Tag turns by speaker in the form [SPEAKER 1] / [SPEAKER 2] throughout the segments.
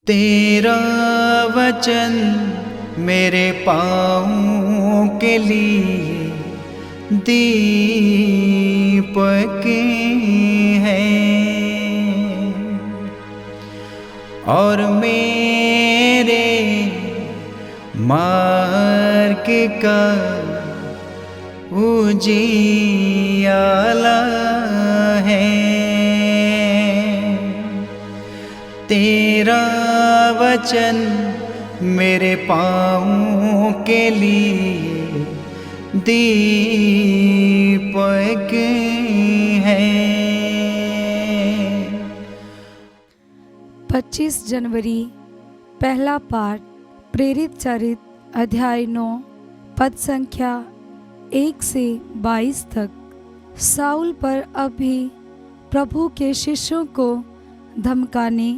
[SPEAKER 1] तेरा वचन मेरे पाँवों के लिए दीपक है और मेरे मार्ग का उजियाला है। तेरा वचन मेरे पाँवों के लिए दीपक है।
[SPEAKER 2] 25 जनवरी पहला पाठ प्रेरित चरित अध्याय 9 पद संख्या 1 से 22 तक। साउल पर अब भी प्रभु के शिष्यों को धमकाने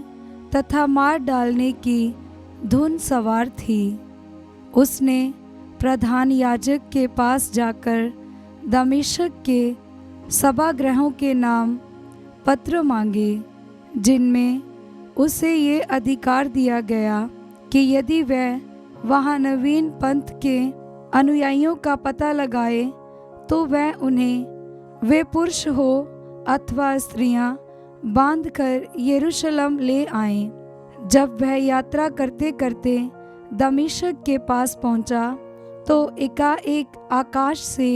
[SPEAKER 2] तथा मार डालने की धुन सवार थी। उसने प्रधान याजक के पास जाकर दमिश्क के सभागृहों के नाम पत्र मांगे, जिनमें उसे ये अधिकार दिया गया कि यदि वह वहाँ नवीन पंथ के अनुयायियों का पता लगाए तो वह उन्हें, वे पुरुष हो अथवा स्त्रियां, बांधकर यरूशलेम ले आएं। जब वह यात्रा करते करते दमिश्क के पास पहुंचा तो एकाएक आकाश से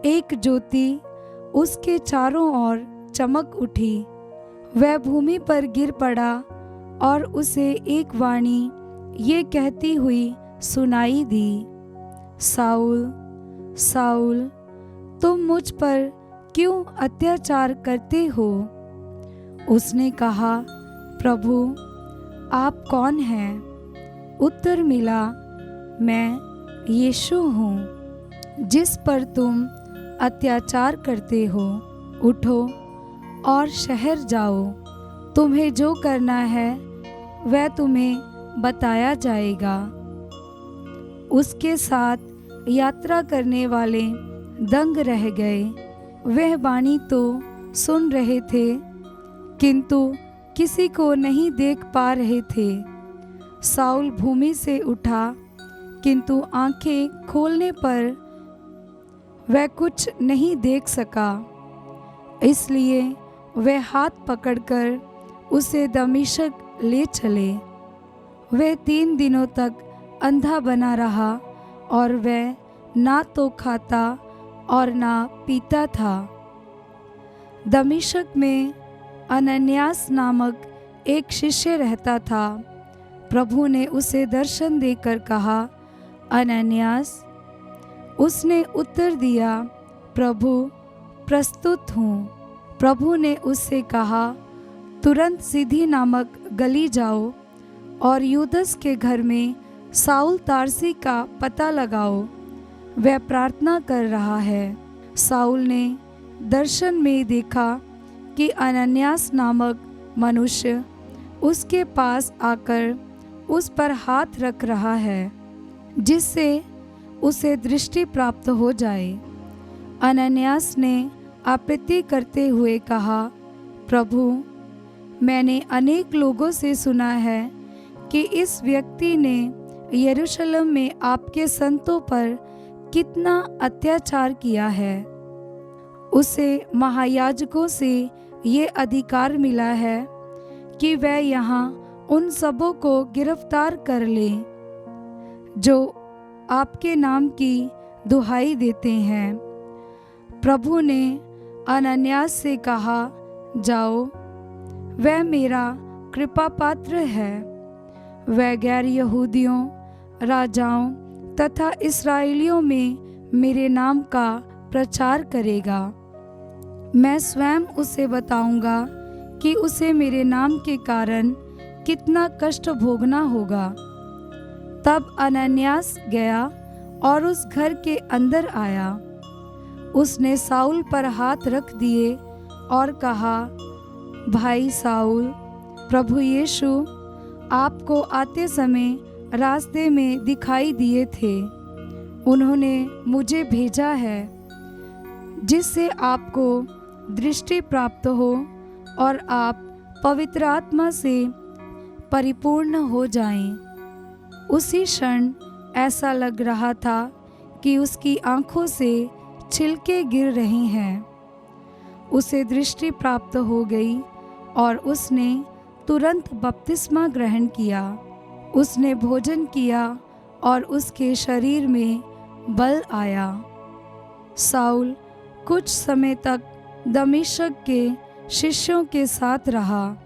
[SPEAKER 2] एक ज्योति उसके चारों ओर चमक उठी। वह भूमि पर गिर पड़ा और उसे एक वाणी ये कहती हुई सुनाई दी, साउल साउल, तुम मुझ पर क्यों अत्याचार करते हो? उसने कहा, प्रभु आप कौन हैं? उत्तर मिला, मैं यीशु हूँ जिस पर तुम अत्याचार करते हो। उठो और शहर जाओ, तुम्हें जो करना है वह तुम्हें बताया जाएगा। उसके साथ यात्रा करने वाले दंग रह गए। वह वाणी तो सुन रहे थे किंतु किसी को नहीं देख पा रहे थे। साउल भूमि से उठा किंतु आंखें खोलने पर वह कुछ नहीं देख सका। इसलिए वह हाथ पकड़कर उसे दमिश्क ले चले। वह 3 दिनों तक अंधा बना रहा और वह ना तो खाता और ना पीता था। दमिश्क में अनन्यास नामक एक शिष्य रहता था। प्रभु ने उसे दर्शन देकर कहा, अनन्यास। उसने उत्तर दिया, प्रभु प्रस्तुत हूँ। प्रभु ने उससे कहा, तुरंत सीधी नामक गली जाओ और यूदस के घर में साउल तारसी का पता लगाओ, वह प्रार्थना कर रहा है। साउल ने दर्शन में देखा कि अनन्यास नामक मनुष्य उसके पास आकर उस पर हाथ रख रहा है, जिससे उसे दृष्टि प्राप्त हो जाए। अनन्यास ने आपत्ति करते हुए कहा, प्रभु मैंने अनेक लोगों से सुना है कि इस व्यक्ति ने यरूशलेम में आपके संतों पर कितना अत्याचार किया है। उसे महायाजकों से ये अधिकार मिला है कि वह यहाँ उन सबों को गिरफ्तार कर ले जो आपके नाम की दुहाई देते हैं। प्रभु ने अनन्यास से कहा, जाओ, वह मेरा कृपा पात्र है। वह गैर यहूदियों, राजाओं तथा इस्राएलियों में मेरे नाम का प्रचार करेगा। मैं स्वयं उसे बताऊंगा कि उसे मेरे नाम के कारण कितना कष्ट भोगना होगा। तब अनन्यास गया और उस घर के अंदर आया। उसने साउल पर हाथ रख दिए और कहा, भाई साउल, प्रभु यीशु आपको आते समय रास्ते में दिखाई दिए थे। उन्होंने मुझे भेजा है जिससे आपको दृष्टि प्राप्त हो और आप पवित्र आत्मा से परिपूर्ण हो जाएं। उसी क्षण ऐसा लग रहा था कि उसकी आंखों से छिलके गिर रहे हैं। उसे दृष्टि प्राप्त हो गई और उसने तुरंत बपतिस्मा ग्रहण किया। उसने भोजन किया और उसके शरीर में बल आया। साउल कुछ समय तक दमिश्क के शिष्यों के साथ रहा।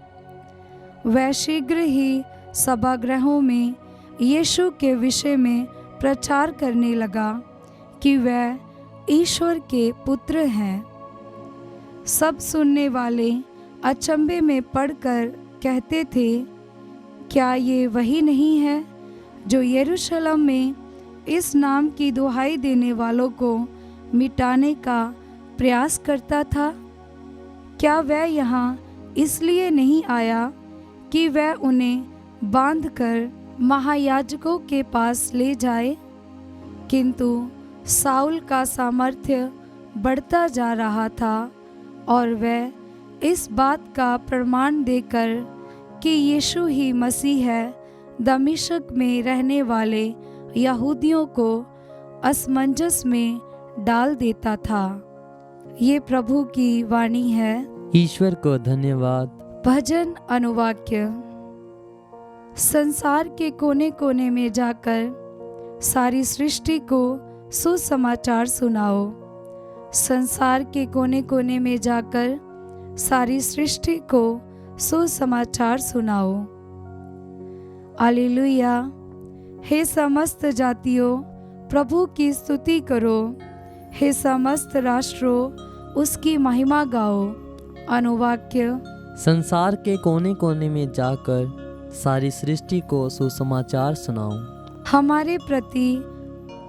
[SPEAKER 2] वह शीघ्र ही सभागृहों में यीशु के विषय में प्रचार करने लगा कि वह ईश्वर के पुत्र हैं। सब सुनने वाले अचंभे में पड़कर कहते थे, क्या ये वही नहीं है जो यरूशलेम में इस नाम की दुहाई देने वालों को मिटाने का प्रयास करता था? क्या वह यहाँ इसलिए नहीं आया कि वह उन्हें बांधकर महायाजकों के पास ले जाए? किंतु साउल का सामर्थ्य बढ़ता जा रहा था और वह इस बात का प्रमाण देकर कि यीशु ही मसीह है, दमिश्क में रहने वाले यहूदियों को असमंजस में डाल देता था। ये प्रभु की वाणी है।
[SPEAKER 3] ईश्वर को धन्यवाद।
[SPEAKER 2] भजन अनुवाक्य। संसार के कोने कोने में जाकर सारी सृष्टि को सुसमाचार सुनाओ। संसार के कोने कोने में जाकर सारी सृष्टि को सुसमाचार सुनाओ। हालेलुया। हे समस्त जातियों, प्रभु की स्तुति करो। हे समस्त राष्ट्रों, उसकी महिमा गाओ। अनुवाक्य।
[SPEAKER 3] संसार के कोने कोने में जाकर सारी सृष्टि को सुसमाचार सुनाओ।
[SPEAKER 2] हमारे प्रति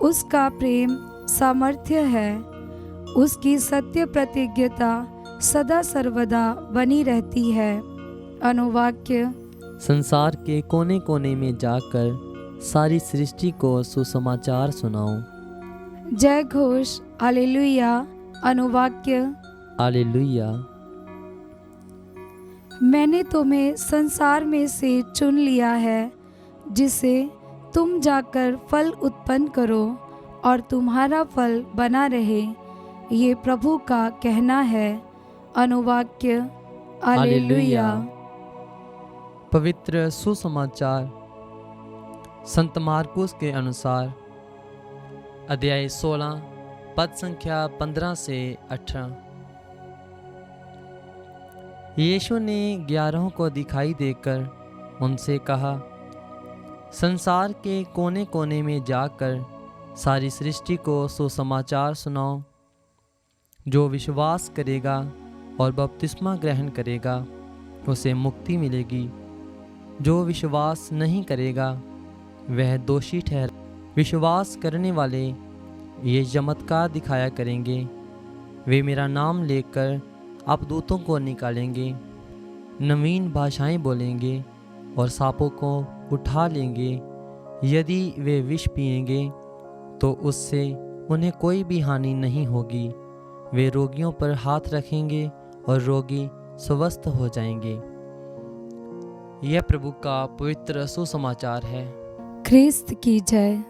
[SPEAKER 2] उसका प्रेम सामर्थ्य है। उसकी सत्य प्रतिज्ञता सदा सर्वदा बनी रहती है। अनुवाक्य।
[SPEAKER 3] संसार के कोने कोने में जाकर सारी सृष्टि को सुसमाचार सुनाओ।
[SPEAKER 2] जय घोष। हालेलुया। अनुवाक्य।
[SPEAKER 3] हालेलुया।
[SPEAKER 2] मैंने तुम्हें संसार में से चुन लिया है, जिसे तुम जाकर फल उत्पन्न करो और तुम्हारा फल बना रहे, ये प्रभु का कहना है। अनुवाक्य। हालेलुया।
[SPEAKER 3] पवित्र सुसमाचार संत मार्कुस के अनुसार, अध्याय 16 पद संख्या 15 से 18। यीशु ने 11 को दिखाई देकर उनसे कहा, संसार के कोने कोने में जाकर सारी सृष्टि को सुसमाचार सुनाओ। जो विश्वास करेगा और बपतिस्मा ग्रहण करेगा, उसे मुक्ति मिलेगी। जो विश्वास नहीं करेगा, वह दोषी ठहर। विश्वास करने वाले ये चमत्कार दिखाया करेंगे। वे मेरा नाम लेकर अपदूतों को निकालेंगे, नवीन भाषाएं बोलेंगे और सांपों को उठा लेंगे। यदि वे विष पिएंगे तो उससे उन्हें कोई भी हानि नहीं होगी। वे रोगियों पर हाथ रखेंगे और रोगी स्वस्थ हो जाएंगे। यह प्रभु का पवित्र सुसमाचार है।
[SPEAKER 2] ख्रिस्त की जय।